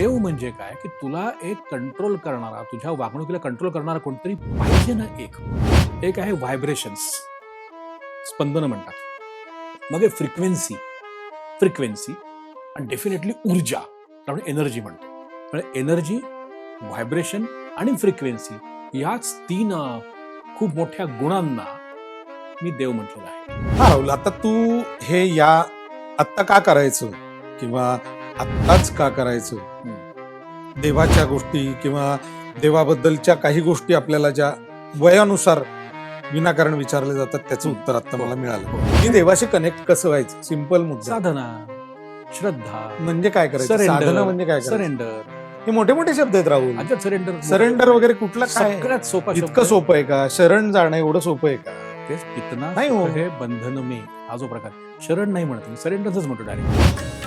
देव म्हणजे काय की तुला एक कंट्रोल करणारा, तुझ्या वागणुकीला कंट्रोल करणारा कोणतरी पाहिजे ना. एक आहे व्हायब्रेशन्स, स्पंदन म्हणतात. मग फ्रिक्वेन्सी फ्रिक्वेन्सी आणि डेफिनेटली ऊर्जा, आपण एनर्जी म्हणतो. म्हणजे एनर्जी, व्हायब्रेशन आणि फ्रिक्वेन्सी याच तीन खूप मोठ्या गुणांना मी देव म्हटलेलं आहे. हा राहुल, आता तू हे आत्ता का करायचं किंवा आत्ताच का करायचं, देवाच्या गोष्टी किंवा देवाबद्दलच्या काही गोष्टी आपल्याला ज्या वयानुसार विनाकारण विचारले जातात त्याचं उत्तर आता मला मिळालं. की देवाशी कनेक्ट कसं व्हायचं? सिंपल मुद्दा. साधना, श्रद्धा म्हणजे काय करायचं? साधना म्हणजे काय करायचं? सरेंडर. हे मोठे मोठे शब्द आहेत राहुल. अच्छा, सरेंडर सरेंडर वगैरे कुठला काय? सगळ्यात सोपा शब्द इतकं सोपं आहे का? शरण जाणं एवढं सोपं आहे का? तेच, इतना नाही हो. सुख है बंधन में, हा जो प्रकार शरण नाही म्हणत, सरेंडरच म्हणतो डायरेक्ट.